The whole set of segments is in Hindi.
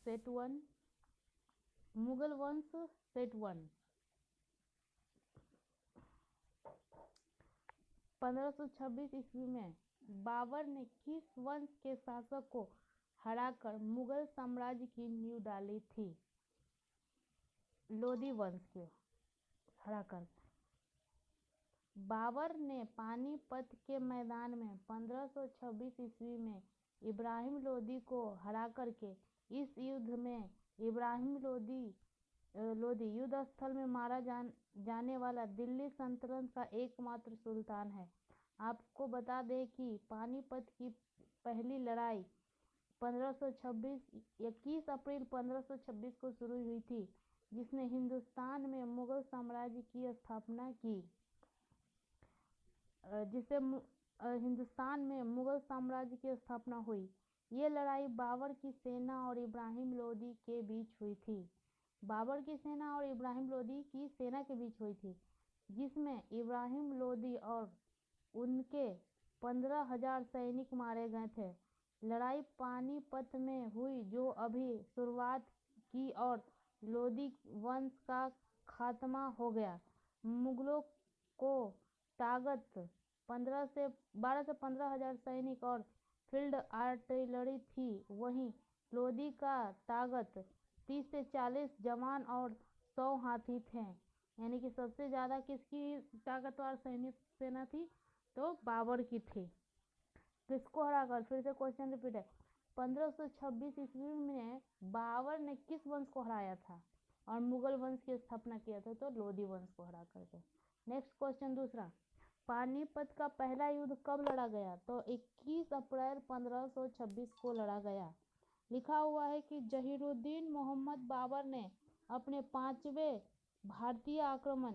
सेट 1, मुगल वंश सेट 1। 1526 ईस्वी में बाबर ने किस वंश के शासक को हराकर मुगल साम्राज्य की नींव डाली थी? लोधी वंश को हराकर। बाबर ने पानीपत के मैदान में 1526 ईस्वी में इब्राहिम लोदी को हराकर के इस युद्ध में इब्राहिम लोदी युद्ध स्थल में मारा जाने वाला दिल्ली सल्तनत का एकमात्र सुल्तान है। आपको बता दें कि पानीपत की पहली लड़ाई 21 अप्रैल 1526 को शुरू हुई थी, जिसने हिंदुस्तान में मुगल साम्राज्य की स्थापना की। हिंदुस्तान में मुगल साम्राज्य की स्थापना हुई। ये लड़ाई बाबर की सेना और इब्राहिम लोदी के बीच हुई थी। बाबर की सेना और इब्राहिम लोदी की सेना के बीच हुई थी, जिसमें इब्राहिम लोदी और उनके 15,000 सैनिक मारे गए थे। लड़ाई पानीपत में हुई, जो अभी शुरुआत की और लोदी वंश का खात्मा हो गया। मुगलों को ताकत 12 से 15,000 सैनिक और फील्ड आर्टिलरी थी, वहीं लोदी का ताकत 30 से 40 जवान और 100 हाथी थे। यानी कि सबसे ज़्यादा किसकी ताकतवर सैनिक सेना थी? तो बाबर की थी। किसको हराकर? फिर से क्वेश्चन रिपीट है। 1526 ईस्वी में बाबर ने किस वंश को हराया था और मुगल वंश की स्थापना किया था? तो लोदी वंश को हरा करके। नेक्स्ट क्वेश्चन दूसरा, पानीपत का पहला युद्ध कब लड़ा गया? तो 21 अप्रैल 1526 को लड़ा गया। लिखा हुआ है कि जहीरुद्दीन मोहम्मद बाबर ने अपने 5वें भारतीय आक्रमण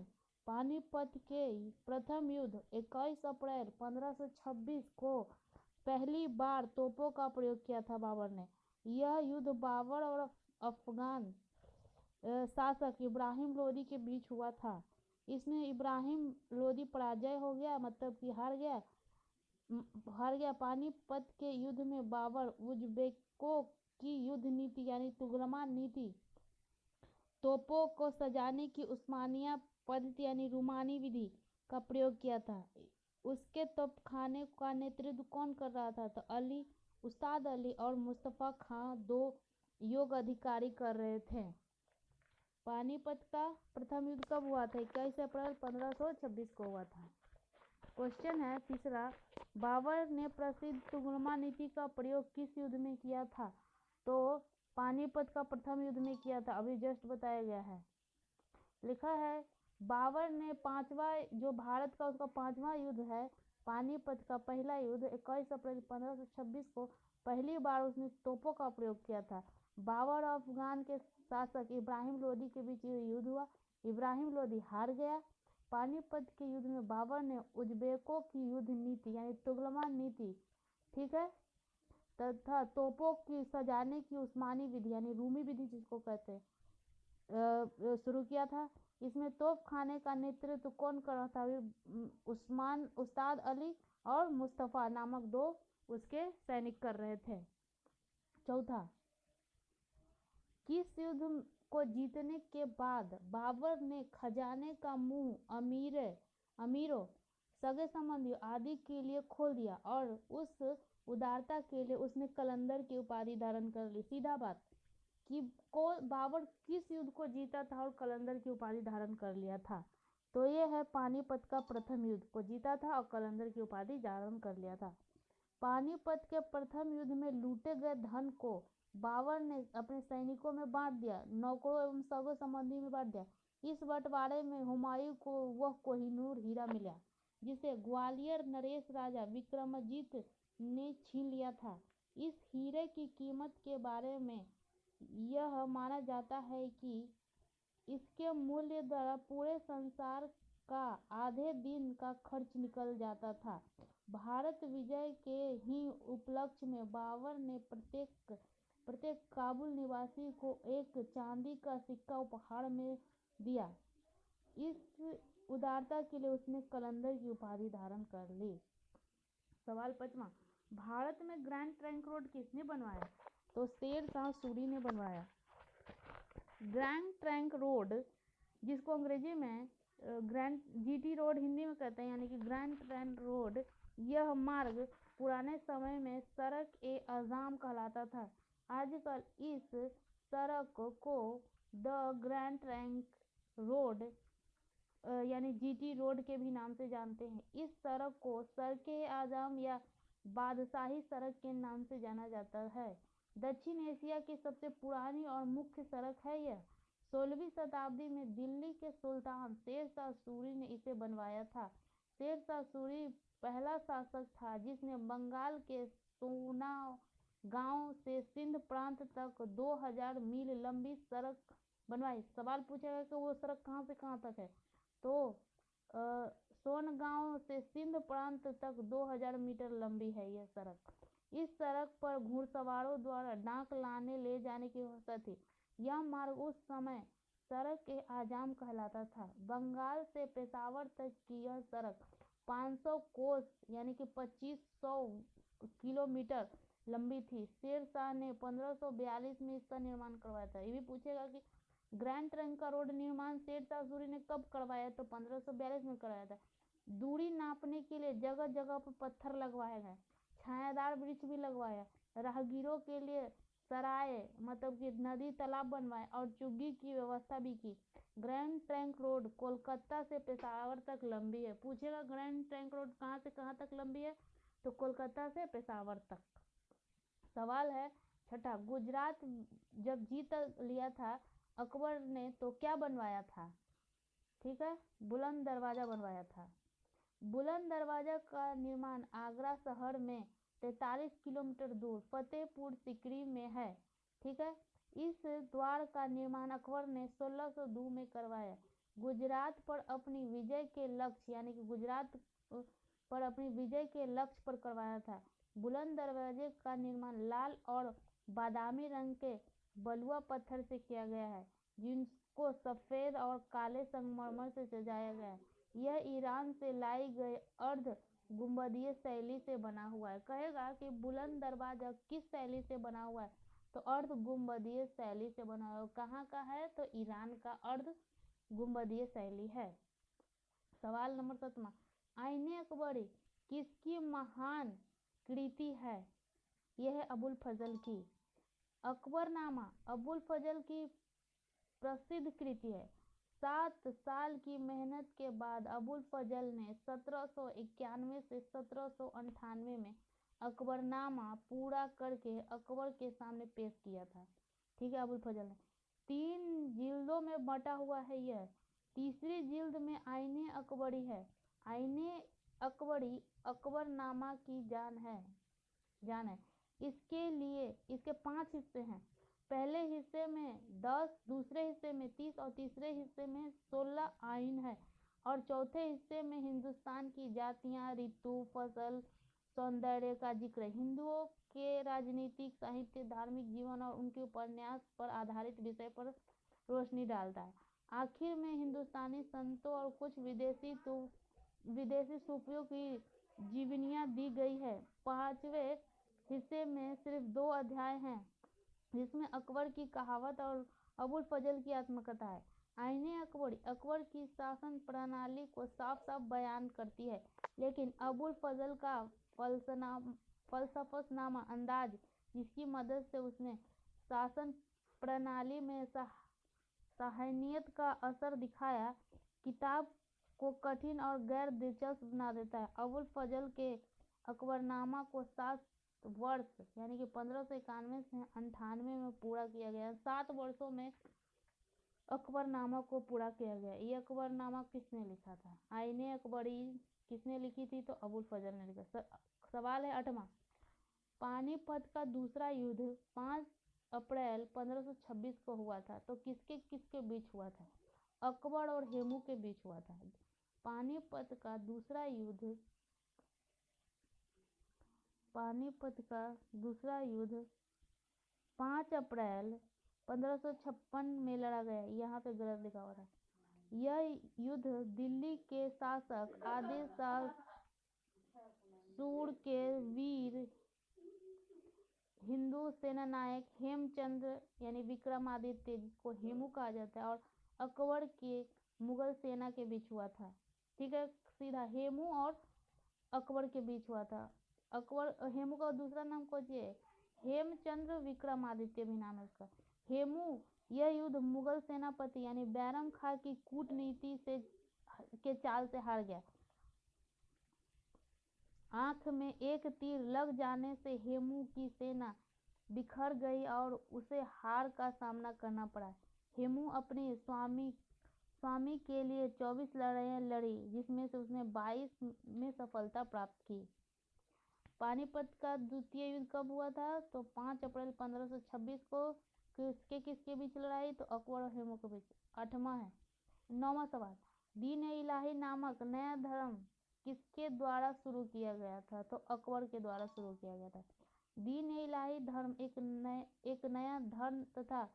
पानीपत के प्रथम युद्ध 21 अप्रैल 1526 को पहली बार तोपों का प्रयोग किया था। बाबर ने यह युद्ध बाबर और अफगान शासक इब्राहिम लोदी के बीच हुआ था। इसमें इब्राहिम लोदी पराजय हो गया, मतलब कि हार गया। पानीपत के युद्ध में बाबर उज़्बेकों की युद्ध नीति यानी तुगलमा नीति, तोपों को सजाने की उस्मानिया पद्धति यानी रूमानी विधि का प्रयोग किया था। उसके तोपखाने का नेतृत्व कौन कर रहा था? तो उस्ताद अली और मुस्तफ़ा खां, 2 योग्य अधिकारी कर रहे थे। पानीपत का प्रथम युद्ध कब हुआ था? 21 अप्रैल 1526 को हुआ था। क्वेश्चन है तीसरा, बाबर ने प्रसिद्ध तुगलमा नीति का प्रयोग किस युद्ध में किया था? तो पानीपत का प्रथम युद्ध में किया था, अभी जस्ट बताया गया है। लिखा है बाबर ने जो भारत का उसका 5वां युद्ध है, पानीपत का पहला युद्ध 21 अप्रैल 1526 को पहली बार उसने तोपों का प्रयोग किया था। बाबर और अफगान के शासक इब्राहिम लोदी के बीच युद्ध हुआ। इब्राहिम लोदी हार गया। पानीपत के युद्ध में बाबर ने उज़्बेकों की युद्ध नीति यानी तुगलमा नीति, ठीक है, तथा तोपों की सजाने की उस्मानी विधि यानी रूमी विधि जिसको कहते हैं, शुरू किया था। इसमें तोप खाने का नेतृत्व कौन कर रहा था? उस्ताद अली और मुस्तफ़ा नामक 2 उसके सैनिक कर रहे थे। चौथा, किस युद्ध को जीतने के बाद बाबर ने खजाने का मुंह अमीरों, सगे संबंधियों आदि के लिए खोल दिया और उस उदारता के लिए उसने कलंदर की उपाधि धारण कर ली? सीधा बात कि बाबर किस युद्ध को जीता था और कलंदर की उपाधि धारण कर लिया था? तो ये है पानीपत का प्रथम युद्ध को जीता था और कलंदर की उपाधि धारण कर लिया था। पानीपत के प्रथम युद्ध में लूटे गए धन को बाबर ने अपने सैनिकों में बांट दिया, नौकरों एवं सगे संबंधी में बांट दिया। इस बंटवारे में हुमायूं को वह कोहिनूर हीरा मिला, जिसे ग्वालियर नरेश राजा विक्रमजीत ने छीन लिया था। इस हीरे की कीमत के बारे में यह माना जाता है कि इसके मूल्य द्वारा पूरे संसार का आधे दिन का खर्च निकल जाता था। भारत विजय के ही उपलक्ष्य में बाबर ने प्रत्येक काबुल निवासी को एक चांदी का सिक्का उपहार में दिया। इस उदारता के लिए उसने कलंदर की उपाधि धारण कर ली। सवाल 5वां, भारत में ग्रैंड ट्रंक रोड किसने बनवाया? तो शेर शाह सूरी ने बनवाया। ग्रैंड ट्रंक रोड, जिसको अंग्रेजी में ग्रैंड जीटी रोड हिंदी में कहते हैं, यानी कि ग्रैंड ट्रंक रोड, यह मार्ग पुराने समय में सड़क ए आज़म कहलाता था। आजकल इस सड़क को द ग्रैंड ट्रंक रोड यानी जीटी रोड के भी नाम से जानते हैं। इस सड़क को सड़के आज़म या बादशाही सड़क के नाम से जाना जाता है। दक्षिण एशिया की सबसे पुरानी और मुख्य सड़क है यह। 16वीं शताब्दी में दिल्ली के सुल्तान शेर शाह सूरी ने इसे बनवाया था। शेर शाह सूरी पहला शासक था जिसने बंगाल के सोनाव गांव से सिंध प्रांत तक 2000 मील लंबी सड़क बनवाई। सवाल पूछेगा कि वो सड़क कहाँ से कहाँ तक है, तो सोनगांव से सिंध प्रांत तक 2000 मीटर लंबी है यह सड़क। इस सड़क पर घुड़सवारों द्वारा डाक लाने ले जाने की व्यवस्था थी। यह मार्ग उस समय सड़क के आज़म कहलाता था। बंगाल से पेशावर तक की यह सड़क 500 कोस यानी कि 2500 किलोमीटर लंबी थी। शेर शाह ने 1542 में इसका निर्माण करवाया था। ये भी पूछेगा कि ग्रैंड ट्रंक का रोड निर्माण शेर शाह सूरी ने कब करवाया, तो 1542 में करवाया था। दूरी नापने के लिए जगह जगह पर पत्थर लगवाए गए, छायादार वृक्ष भी लगवाया, राहगीरों के लिए सराय मतलब कि नदी तालाब बनवाए और चुग्गी की व्यवस्था भी की। ग्रैंड ट्रंक रोड कोलकाता से पेशावर तक लंबी है। पूछेगा ग्रैंड ट्रंक रोड कहाँ से कहाँ तक लंबी है, तो कोलकाता से पेशावर तक। सवाल है छठा, गुजरात जब जीत लिया था अकबर ने तो क्या बनवाया था? ठीक है, बुलंद दरवाजा बनवाया था। बुलंद दरवाजा का निर्माण आगरा शहर में 43 किलोमीटर दूर फतेहपुर सीकरी में है। ठीक है, इस द्वार का निर्माण अकबर ने 1602 में करवाया। गुजरात पर अपनी विजय के लक्ष्य यानी कि गुजरात पर अपनी विजय के लक्ष्य पर करवाया था। बुलंद दरवाजे का निर्माण लाल और बादामी रंग के बलुआ पत्थर से किया गया है, जिनको सफ़ेद और काले संगमरमर से सजाया गया है। यह ईरान से लाई गई अर्ध गुंबदीय शैली से बना हुआ है। कहेगा कि बुलंद दरवाजा किस शैली से बना हुआ है, तो अर्ध गुंबदीय शैली से बना हुआ है। कहाँ का है, तो ईरान का अर्ध गुंबदीय शैली है। सवाल नंबर 7, आईने अकबरी किसकी महान कृति है? यह है अबुल फजल की। अकबरनामा अबुल फजल की प्रसिद्ध कृति है। 7 साल की मेहनत के बाद अबुल फजल ने 1791 से 1798 में अकबरनामा पूरा करके अकबर के सामने पेश किया था। ठीक है, अबुल फजल ने 3 जिल्दों में बटा हुआ है यह। तीसरी जिल्द में आईने अकबरी है। आईने अकबरी अकबरनामा की जान है। इसके लिए इसके 5 हिस्से हैं। पहले हिस्से में 10, दूसरे हिस्से में 30 और तीसरे हिस्से में 16 आइन है। और चौथे हिस्से में हिंदुस्तान की जातियाँ, ऋतु, फसल, सौंदर्य का जिक्र है। हिंदुओं के राजनीतिक, साहित्य, धार्मिक जीवन और उनके उपन्यास पर आधारित विषय पर रोशनी डालता है। आखिर में हिंदुस्तानी संतों और कुछ विदेशी सूफियों की जीवनियाँ दी गई है। 5वें हिस्से में सिर्फ 2 अध्याय हैं, जिसमें अकबर की कहावत और अबुल फजल की आत्मकथा है। आईने अकबरी अकबर की शासन प्रणाली को साफ साफ बयान करती है, लेकिन अबुल फजल का फलसफानामा अंदाज, जिसकी मदद से उसने शासन प्रणाली में सहायनीयत का असर दिखाया, किताब को कठिन और गैर दिलचस्प बना देता है। अबुल फजल के अकबरनामा को 7 वर्ष यानी कि 1591 से 98 में पूरा किया गया। 7 वर्षों में अकबरनामा को पूरा किया गया। ये अकबरनामा किसने लिखा था? आईने अकबरी किसने लिखी थी? तो अबुल फजल ने लिखा। सवाल है 8वां, पानीपत का दूसरा युद्ध 5 अप्रैल 1526 को हुआ था, तो किसके किसके बीच हुआ था? अकबर और हेमू के बीच हुआ था। पानीपत का दूसरा युद्ध 5 अप्रैल 1556 में लड़ा गया। यहाँ पे गलत लिखा हुआ था। यह युद्ध दिल्ली के शासक आदिल शाह सूर के वीर हिंदू सेनानायक हेमचंद्र यानी विक्रमादित्य, जिसको हेमू कहा जाता है, और अकबर के मुगल सेना के बीच हुआ था। ठीक है, सीधा हेमू और अकबर के बीच हुआ था। अकबर हेमू का दूसरा नाम खोजिए, हेमचंद्र विक्रमादित्य भी नाम है उसका। हेमू यह युद्ध मुगल सेनापति यानी बैरम खां की कूटनीति से के चाल से हार गया। आंख में एक तीर लग जाने से हेमू की सेना बिखर गई और उसे हार का सामना करना पड़ा। हेमू अपने स्वामी के लिए 24 लड़ाइयाँ लड़ी, जिसमें से उसने 22 में सफलता प्राप्त की। पानीपत का द्वितीय युद्ध कब हुआ था? तो 5 अप्रैल 1526 को। किसके बीच लड़ाई? तो अकबर और हेमू के बीच। 9वां सवाल, दीन इलाही नामक नया धर्म किसके द्वारा शुरू किया गया था? तो अकबर के द्वारा शुरू किया गया था। दीन इलाही धर्म एक नया धर्म तथा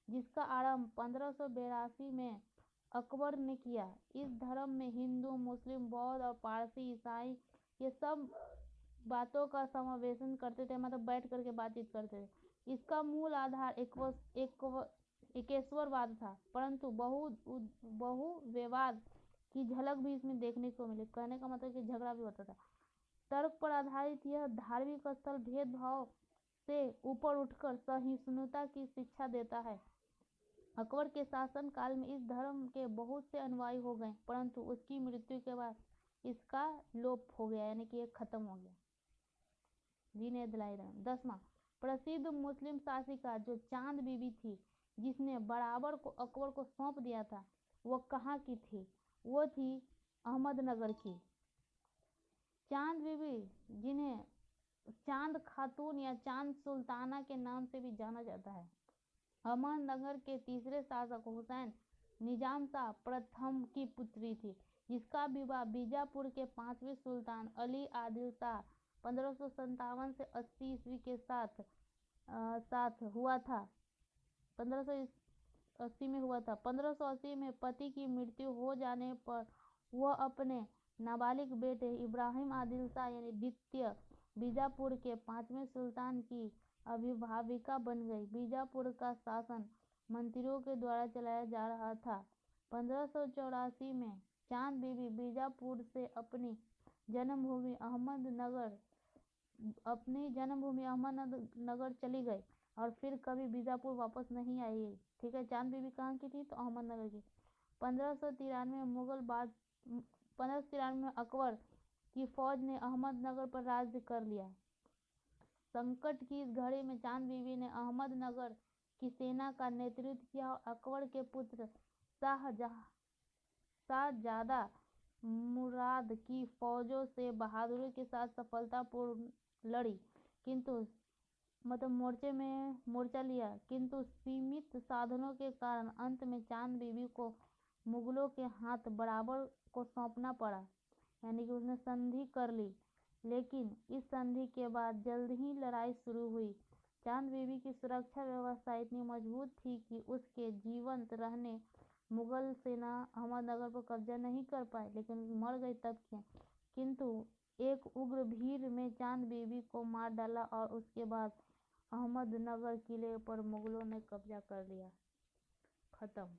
जिसका आरंभ 1582 में अकबर ने किया। इस धर्म में हिंदू, मुस्लिम, बौद्ध और पारसी, ईसाई ये सब बातों का समावेशन करते थे, मतलब बैठ करके बातचीत करते थे। इसका मूल आधार एकेश्वरवाद था, परंतु बहुवेवाद की झलक भी इसमें देखने को मिली। कहने का मतलब कि झगड़ा भी होता था। तर्क पर आधारित यह धार्मिक स्थल भेदभाव से ऊपर उठकर सहिष्णुता की शिक्षा देता है। अकबर के शासन काल में इस धर्म के बहुत से अनुयायी हो गए, परंतु उसकी मृत्यु के बाद इसका लोप हो गया, यानी कि ये खत्म हो गया। दीन इलाही धर्म। 10वां, प्रसिद्ध मुस्लिम शासिका जो चांद बीबी थी, जिसने बराबर को अकबर को सौंप दिया था, वह कहाँ की थी? वो थी अहमदनगर की। चांद बीबी, जिन्हें चांद खातून या चांद सुल्ताना के नाम से भी जाना जाता है, अहमदनगर के तीसरे शासक हुसैन निजाम शाह प्रथम की पुत्री थी, जिसका विवाह बीजापुर के 5वें सुल्तान अली आदिल शाह 1557 से 80 ईस्वी के साथ हुआ था। 1580 में हुआ था। 1580 में पति की मृत्यु हो जाने पर वह अपने नाबालिग बेटे इब्राहिम आदिल शाह यानी द्वितीय बीजापुर के 5वें सुल्तान की अभिभाविका बन गई। बीजापुर का शासन मंत्रियों के द्वारा चलाया जा रहा था। 1584 में चांद बीबी बीजापुर से अपनी जन्मभूमि अहमदनगर चली गई और फिर कभी बीजापुर वापस नहीं आई। ठीक है, चांद बीबी कहाँ की थी? तो अहमदनगर की। 1593 में अकबर की फौज ने अहमदनगर पर राज्य कर लिया। संकट की इस घड़ी में चांद बीबी ने अहमदनगर की सेना का नेतृत्व किया और अकबर के पुत्र शाहजादा मुराद की फौजों से बहादुरी के साथ सफलतापूर्वक लड़ी, किंतु मोर्चा लिया, किंतु सीमित साधनों के कारण अंत में चांद बीबी को मुगलों के हाथ बराबर को सौंपना पड़ा, यानी कि उसने संधि कर ली। लेकिन इस संधि के बाद जल्द ही लड़ाई शुरू हुई। चांद बीबी की सुरक्षा व्यवस्था इतनी मजबूत थी कि उसके जीवंत रहने मुगल सेना अहमदनगर पर कब्जा नहीं कर पाई, लेकिन मर गई तब क्या। किंतु एक उग्र भीड़ में चांद बीबी को मार डाला और उसके बाद अहमदनगर किले पर मुगलों ने कब्जा कर लिया। खत्म।